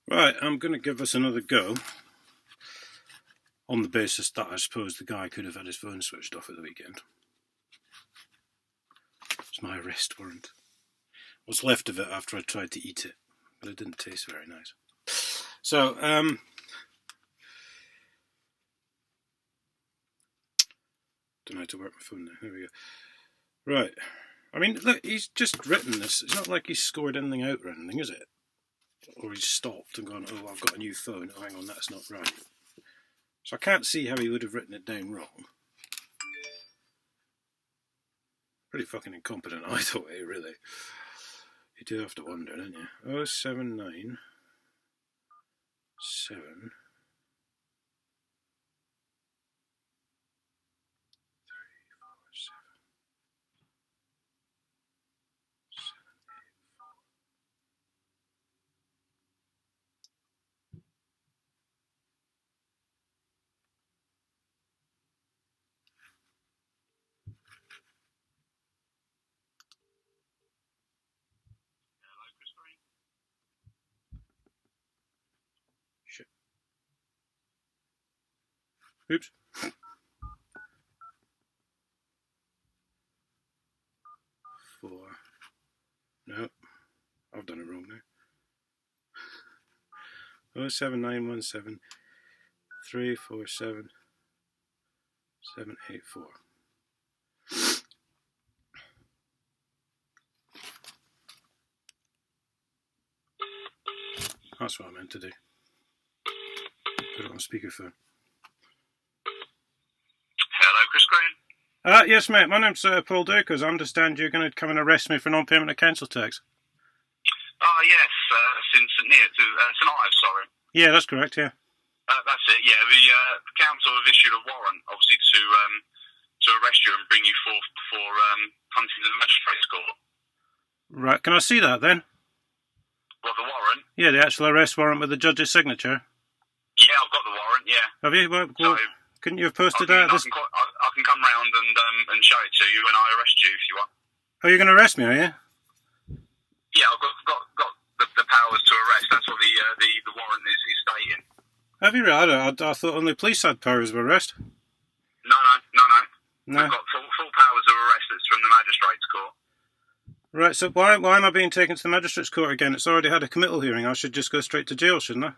Right, I'm going to give this another go on the basis that I suppose the guy could have had his phone switched off at the weekend. It's my arrest warrant. What's left of it after I tried to eat it, but it didn't taste very nice. So, don't know how to work my phone now. There we go. Right. I mean, look, he's just written this. It's not like he's scored anything out or anything, is it? Or he's stopped and gone, oh, I've got a new phone. Oh, hang on, that's not right. So I can't see how he would have written it down wrong. Pretty fucking incompetent, I thought, really. You do have to wonder, don't you? 079 7 Shit. Oops. Four. No, I've done it wrong now. 07917 347 784. That's what I meant to do. Put it on speakerphone. Hello, Chris Green. Yes, mate. My name's Paul Dacres. I understand you're going to come and arrest me for non-payment of council tax. Oh, yes, since near to St Ives, sorry. Yeah, that's correct, yeah. That's it, yeah. The council have issued a warrant, obviously, to arrest you and bring you forth before hunting the magistrates' court. Right, can I see that then? What, the warrant? Yeah, the actual arrest warrant with the judge's signature. Yeah, I've got the warrant, yeah. Have you? Well, So, couldn't you have posted I that? can come round and show it to you when I arrest you, if you want. Oh, you're going to arrest me, are you? Yeah, I've got the powers to arrest. That's what the warrant is stating. Have you? I thought only police had powers of arrest. No. No. We've got full powers of arrest. It's from the magistrates' court. Right, so why am I being taken to the magistrates' court again? It's already had a committal hearing. I should just go straight to jail, shouldn't I?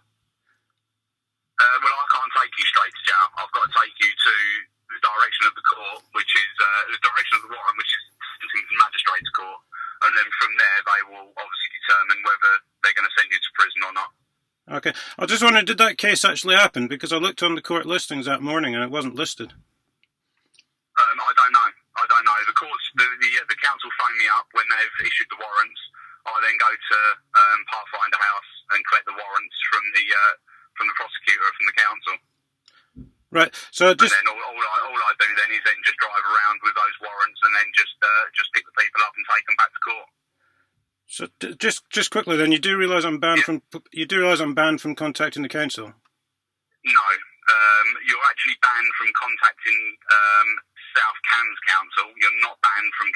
Well, I can't take you straight to jail. I've got to take you to the direction of the court, which is the direction of the warrant, which is the magistrates' court. And then from there, they will obviously determine whether they're going to send you to prison or not. Okay. I just wondered, did that case actually happen? Because I looked on the court listings that morning and it wasn't listed. I don't know. The courts, the council phone me up when they've issued the warrants. I then go to Pathfinder House and collect the warrants from the prosecutor from the council. Right. So and then all I do then is then just drive around with those warrants and then just pick the people up and take them back to court. So just quickly then, you do realise I'm banned from contacting the council? No, you're actually banned from contacting South Cambs Council. You're not banned from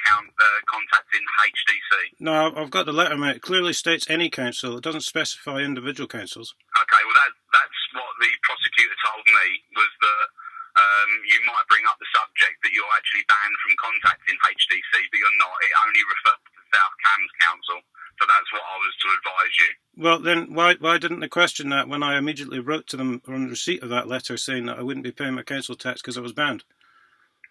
contacting HDC. No, I've got the letter, mate. It clearly states any council. It doesn't specify individual councils. Okay, well that's what the prosecutor told me, was that you might bring up the subject that you're actually banned from contacting HDC, but you're not. It only refers to South Cambs Council. So that's what I was to advise you. Well, then why didn't they question that when I immediately wrote to them on receipt of that letter saying that I wouldn't be paying my council tax because I was banned?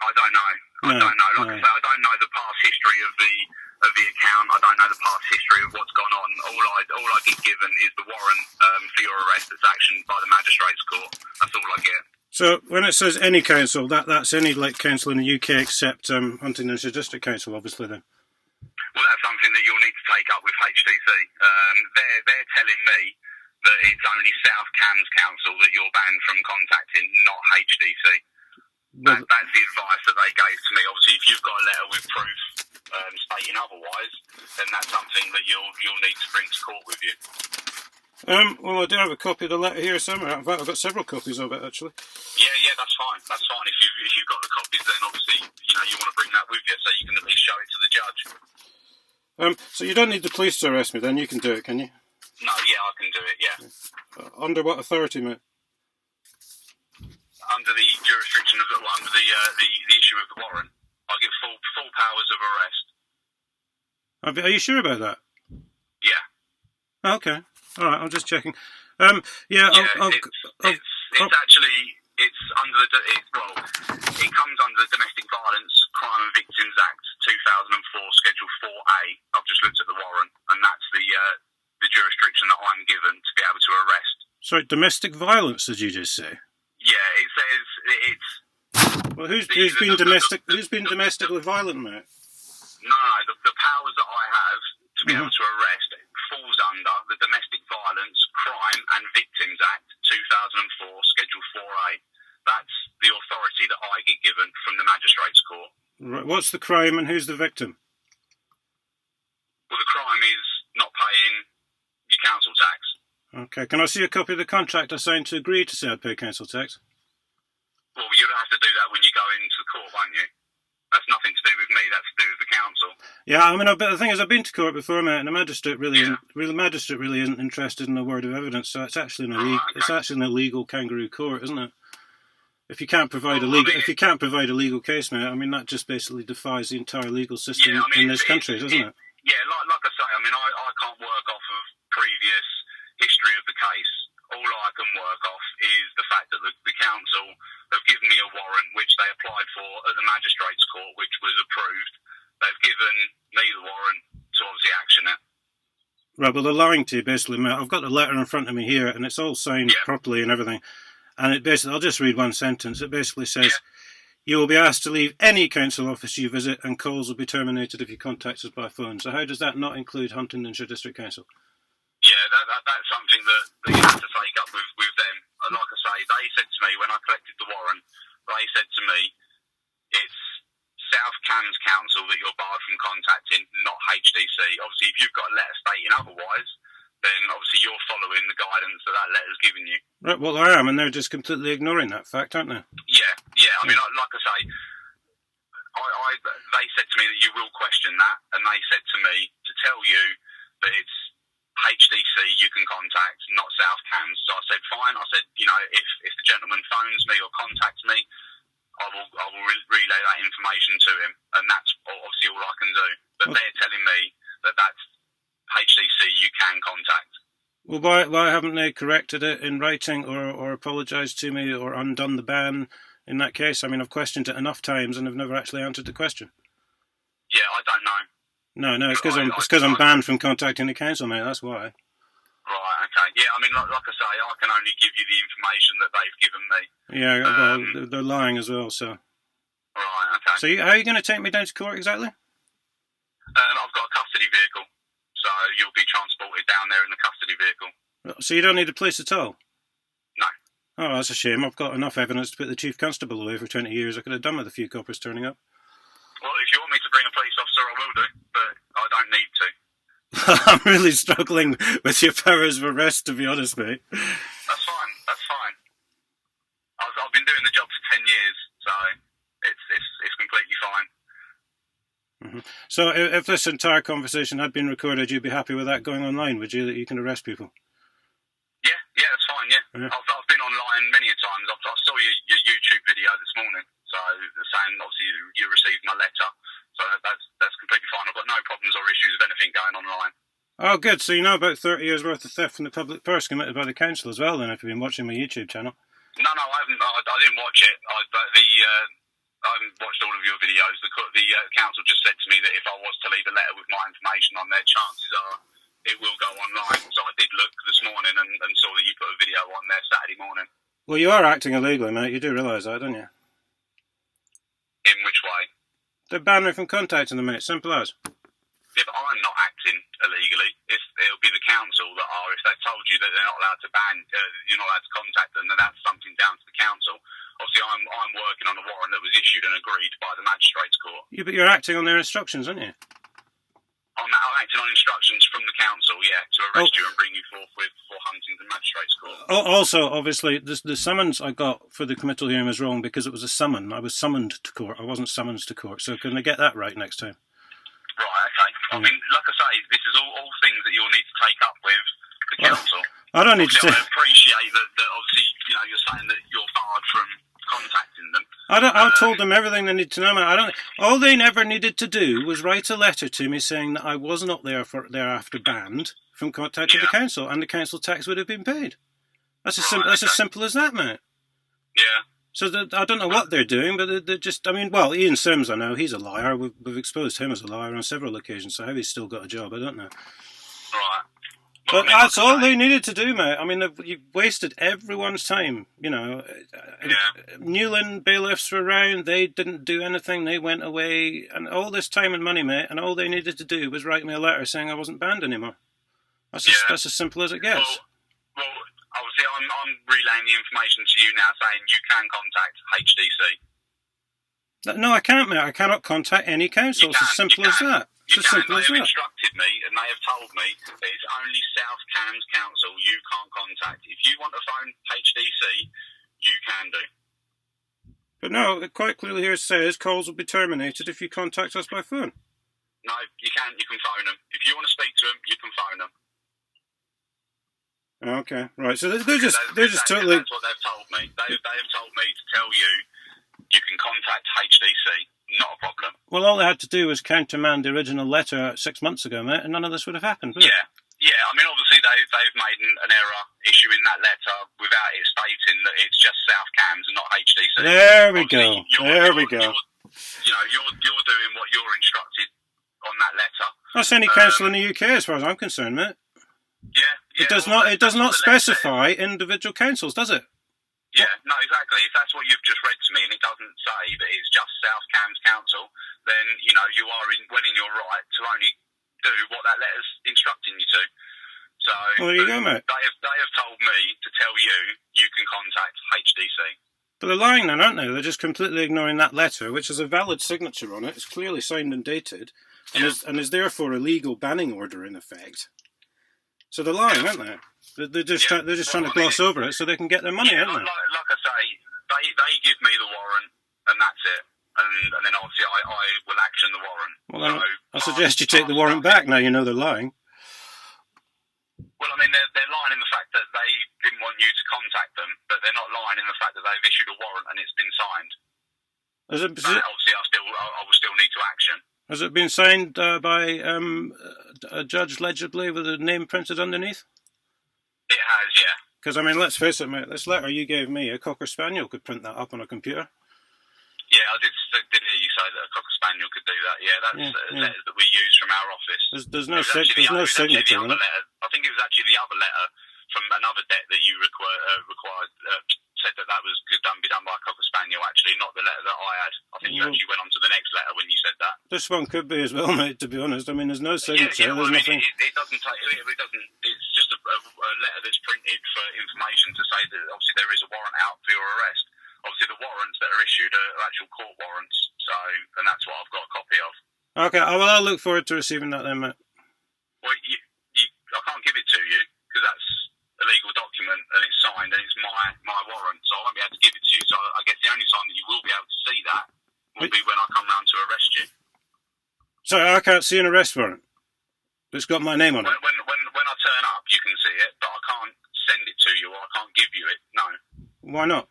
I don't know. I don't know. Like I say, I don't know the past history of the account. I don't know the past history of what's gone on. All I get given is the warrant for your arrest that's actioned by the magistrates' court. That's all I get. So when it says any council, that's any council in the UK except Huntingdonshire District Council, obviously then. Well, that's something that you'll need to take up with HDC. They're telling me that it's only South Cambs Council that you're banned from contacting, not HDC. That's the advice that they gave to me. Obviously, if you've got a letter with proof stating otherwise, then that's something that you'll need to bring to court with you. Well, I do have a copy of the letter here somewhere. In fact, I've got several copies of it, actually. Yeah, that's fine. That's fine. If you've got the copies, then obviously you want to bring that with you so you can at least show it to the judge. So you don't need the police to arrest me, then? You can do it, can you? No, yeah, I can do it, yeah. Under what authority, mate? Under the jurisdiction of under the issue of the warrant. I give full powers of arrest. Are you sure about that? Yeah. Okay. All right. I'm just checking. It's actually under it comes under the Domestic Violence Crime and Victims Act 2004 Schedule 4A. I've just looked at the warrant, and that's the jurisdiction that I'm given to be able to arrest. Sorry, domestic violence? Did you just say? Yeah, it says it's. Well, who's been domestically violent, mate? No, the powers that I have to be able to arrest falls under the Domestic Violence Crime and Victims Act 2004 Schedule 4A. That's the authority that I get given from the Magistrates Court. Right. What's the crime and who's the victim? Well, the crime is not paying your council tax. Okay. Can I see a copy of the contract I signed to agree to say I'd pay council tax? Well, you'll have to do that when you go into the court, won't you? That's nothing to do with me. That's to do with the council. Yeah, I mean, but the thing is, I've been to court before, mate, and the magistrate really isn't interested in a word of evidence. So it's actually an illegal kangaroo court, isn't it? If you can't provide a legal case, mate, I mean that just basically defies the entire legal system in this country, doesn't it? Yeah, like I say, I mean, I can't work off of previous history of the case. All I can work off is the fact that the council have given me a warrant, which they applied for at the Magistrates Court, which was approved. They've given me the warrant to obviously action it. Right, well, they're lying to you, basically, mate. I've got the letter in front of me here, and it's all signed properly and everything. And it basically, I'll just read one sentence. It basically says, you will be asked to leave any council office you visit, and calls will be terminated if you contact us by phone. So how does that not include Huntingdonshire District Council? Yeah, that's something that you have to take up with them. And like I say, they said to me when I collected the warrant, they said to me, it's South Cambs Council that you're barred from contacting, not HDC. Obviously, if you've got a letter stating otherwise, then obviously you're following the guidance that letter's given you. Right, well, I am, and they're just completely ignoring that fact, aren't they? Yeah. I mean, like I say, they said to me that you will question that, and they said to me to tell you that it's HDC you can contact, not South Cambs. So I said, fine. I said, if the gentleman phones me or contacts me, I will relay that information to him, and that's obviously all I can do. But they're telling me that that's HDC you can contact. Well, why haven't they corrected it in writing or apologised to me or undone the ban in that case? I mean, I've questioned it enough times and I've never actually answered the question. Yeah, I don't know. No, it's because I'm banned from contacting the council, mate. That's why. Right. Okay. Yeah. I mean, like I say, I can only give you the information that they've given me. Yeah. Well, they're lying as well. So. Right. Okay. So how are you going to take me down to court exactly? I've got a custody vehicle, so you'll be transported down there in the custody vehicle. So you don't need a police at all? No. Oh, that's a shame. I've got enough evidence to put the chief constable away for 20 years. I could have done with a few coppers turning up. Well, if you want me to bring a police officer, I will do, but I don't need to. I'm really struggling with your powers of arrest, to be honest, mate. That's fine. I've been doing the job for 10 years, so it's completely fine. Mm-hmm. So if this entire conversation had been recorded, you'd be happy with that going online, would you, that you can arrest people? Yeah, that's fine, yeah. I've been online many a times. I saw your YouTube video this morning, so saying obviously you received my letter, so that's completely fine. I've got no problems or issues with anything going online. Oh, good. So you know about 30 years worth of theft from the public purse committed by the council as well, then, if you've been watching my YouTube channel. No, I haven't. I didn't watch it. I haven't watched all of your videos. The council just said to me that if I was to leave a letter with my information on there, chances are it will go online. So I did look this morning and saw that you put a video on there Saturday morning. Well, you are acting illegally, mate. You do realise that, don't you? In which way? They're banning me from contacting them, mate. Simple as. Yeah, but I'm not acting illegally. It'll be the council that are. If they've told you that they're not allowed to you're not allowed to contact them, then that's something down to the council. Obviously, I'm working on a warrant that was issued and agreed by the Magistrates Court. Yeah, but you're acting on their instructions, aren't you? I'm acting on instructions from the council, to arrest you and bring you forthwith for Huntingdon Magistrates Court. Also, obviously, the summons I got for the committal hearing was wrong because it was a summon. I was summoned to court. I wasn't summonsed to court. So can they get that right next time? Right, okay. I mean, like I say, this is all things that you'll need to take up with the council. I don't need to. I appreciate that obviously, you're saying that you're barred from contacting them. I told them everything they need to know. All they never needed to do was write a letter to me saying that I was not thereafter banned from contacting the council, and the council tax would have been paid. That's as simple as that, mate. Yeah. So I don't know what they're doing, but they're just. I mean, well, Ian Sims, I know he's a liar. We've exposed him as a liar on several occasions. So how he's still got a job, I don't know. Right. But that's all they needed to do, mate. I mean, you've wasted everyone's time. Newland bailiffs were around. They didn't do anything. They went away, and all this time and money, mate. And all they needed to do was write me a letter saying I wasn't banned anymore. That's as simple as it gets. Well, obviously, I'm relaying the information to you now, saying you can contact HDC. No, I can't, mate. I cannot contact any council. It's as simple as that. It's as simple as that. They have instructed me, and they have told me that it's only South Cambs Council you can't contact. If you want to phone HDC, you can do. But no, it quite clearly here says calls will be terminated if you contact us by phone. No, you can. You can phone them. If you want to speak to them, you can phone them. Okay, right. So they're just totally. That's what they've told me. They have told me to tell you can contact HDC. Not a problem. Well, all they had to do was countermand the original letter 6 months ago, mate, and none of this would have happened, would it? Yeah. I mean, obviously they've made an error issuing that letter without it stating that it's just South Cambs and not HDC. There we go. You're doing what you're instructed on that letter. That's any council in the UK, as far as I'm concerned, mate. Yeah. It does not specify individual councils, does it? Yeah, no, exactly. If that's what you've just read to me and it doesn't say that it's just South Cambs Council, then, you are well in your right to only do what that letter's instructing you to. So, well, there you go, mate. They have told me to tell you can contact HDC. But they're lying then, aren't they? They're just completely ignoring that letter, which has a valid signature on it. It's clearly signed and dated, and is therefore a legal banning order in effect. So they're lying, aren't they? They're just trying to gloss over it so they can get their money, aren't they? Like I say, they give me the warrant, and that's it. And then obviously I will action the warrant. Well, I suggest you take the warrant back now you know they're lying. Well, I mean, they're lying in the fact that they didn't want you to contact them, but they're not lying in the fact that they've issued a warrant and it's been signed. Obviously, I will still need to action. Has it been signed by a judge legibly with a name printed underneath? It has, yeah. Because, I mean, let's face it, mate, this letter you gave me, a Cocker Spaniel could print that up on a computer. Yeah, I did hear you say that a Cocker Spaniel could do that. Yeah, that's letters that we use from our office. There's no signature on it. I think it was actually the other letter from another debt that you required, said that could be done by a Cocker Spaniel, actually, not the letter that I had. I think you actually went on to the next letter when you said that. This one could be as well, mate, to be honest. I mean, there's no signature. Yeah, well, there's nothing. It doesn't, it's just a letter that's printed for information to say that obviously there is a warrant out for your arrest. Obviously the warrants that are issued are actual court warrants, and that's what I've got a copy of. Okay, well, I'll look forward to receiving that then, mate. Well, I can't give it to you, because that's a legal document, and it's signed, and it's my warrant, so I won't be able to give it to you. So I guess the only time that you will be able to see that will be when I come round to arrest you. So I can't see an arrest warrant? It's got my name on it? When I turn up, you can see it, but I can't send it to you, or I can't give you it, no. Why not?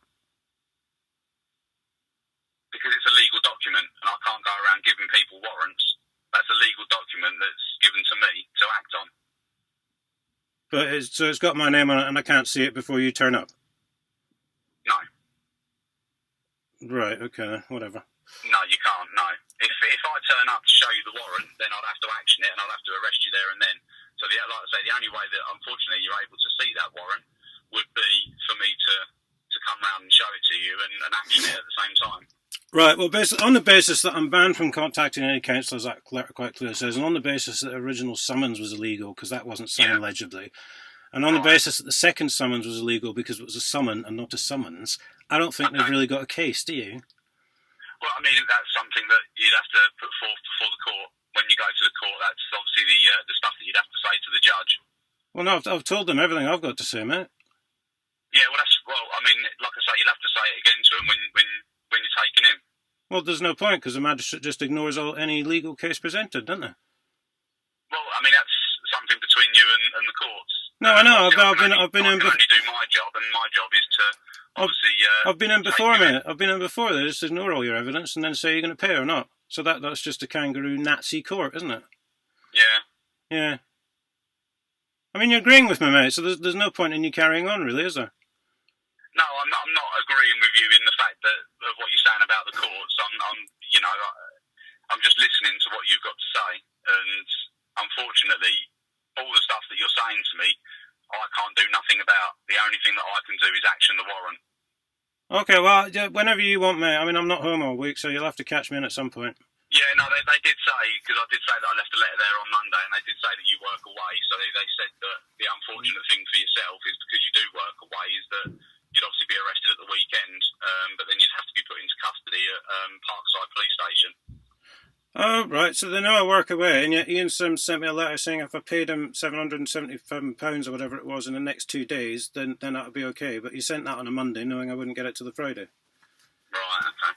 Because it's a legal document, and I can't go around giving people warrants. That's a legal document that's given to me to act on. But it's got my name on it, and I can't see it before you turn up? No. Right, okay, whatever. No, you can't, no. If I turn up to show you the warrant, then I'd have to action it, and I'd have to arrest you there and then. So, like I say, the only way that, unfortunately, you're able to see that warrant would be for me to come round and show it to you and action it at the same time. Right, well, on the basis that I'm banned from contacting any council, as that quite clearly says, and on the basis that the original summons was illegal because that wasn't signed legibly, and on the basis that the second summons was illegal because it was a summon and not a summons, I don't think they've really got a case, do you? Well, I mean, that's something that you'd have to put forth before the court. When you go to the court, that's obviously the stuff that you'd have to say to the judge. Well, no, I've told them everything I've got to say, mate. Yeah, I mean, like I say, you'll have to say it again to him when you're taking him. Well, there's no point, because the magistrate just ignores any legal case presented, doesn't they? Well, I mean, that's something between you and the courts. No, I know. Obviously, I've been I in. can only do my job, and my job is to obviously. I've been in before, mate. I've been in before. They just ignore all your evidence and then say you're going to pay or not. So that's just a kangaroo Nazi court, isn't it? Yeah. Yeah. I mean, you're agreeing with me, mate. So there's no point in you carrying on, really, is there? No, I'm not agreeing with you in the fact that of what you're saying about the courts. I'm just listening to what you've got to say, and unfortunately, all the stuff that you're saying to me, I can't do nothing about. The only thing that I can do is action the warrant. Okay, well, whenever you want, mate. I mean, I'm not home all week, so you'll have to catch me in at some point. Yeah, no, they did say, because I did say that I left a letter there on Monday, and they did say that you work away, so they said that the unfortunate thing for yourself is because you do work away is that you'd obviously be arrested at the weekend, but then you'd have to be put into custody at Parkside Police Station. Oh, right, so they know I work away, and yet Ian Sims sent me a letter saying if I paid him £777 or whatever it was in the next 2 days, then that would be okay, but he sent that on a Monday knowing I wouldn't get it till the Friday. Right, okay.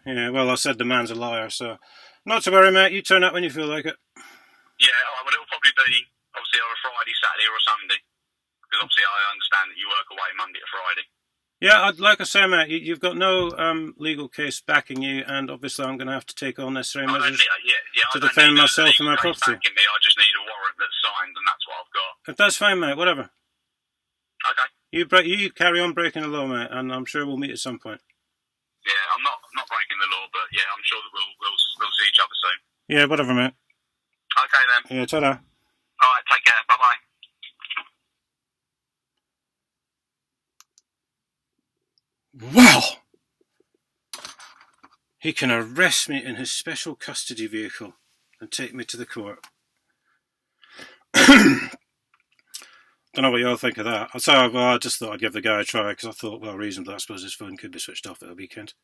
Yeah, well, I said the man's a liar, so not to worry, mate, you turn up when you feel like it. Yeah, well, it'll probably be, obviously, on a Friday, Saturday or a Sunday, because obviously I understand that you work away Monday to Friday. Yeah, like I say, mate, you've got no legal case backing you, and obviously I'm going to have to take all necessary measures to defend myself and my property. Me. I just need a warrant that's signed, and that's what I've got. If that's fine, mate, whatever. Okay. You carry on breaking the law, mate, and I'm sure we'll meet at some point. Yeah, I'm not breaking the law, but yeah, I'm sure that we'll see each other soon. Yeah, whatever, mate. Okay then. Yeah, ta-da. All right, take care. Bye bye. Wow! He can arrest me in his special custody vehicle and take me to the court. Don't know what you all think of that. I just thought I'd give the guy a try because I thought, well, reasonably, I suppose his phone could be switched off at a weekend.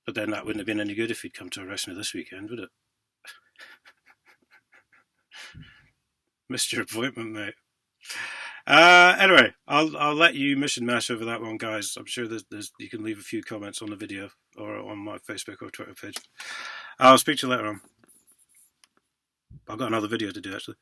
But then that wouldn't have been any good if he'd come to arrest me this weekend, would it? Missed your appointment, mate. Anyway, I'll let you mission mash over that one, guys. I'm sure there's you can leave a few comments on the video or on my Facebook or Twitter page. I'll speak to you later on. I've got another video to do, actually.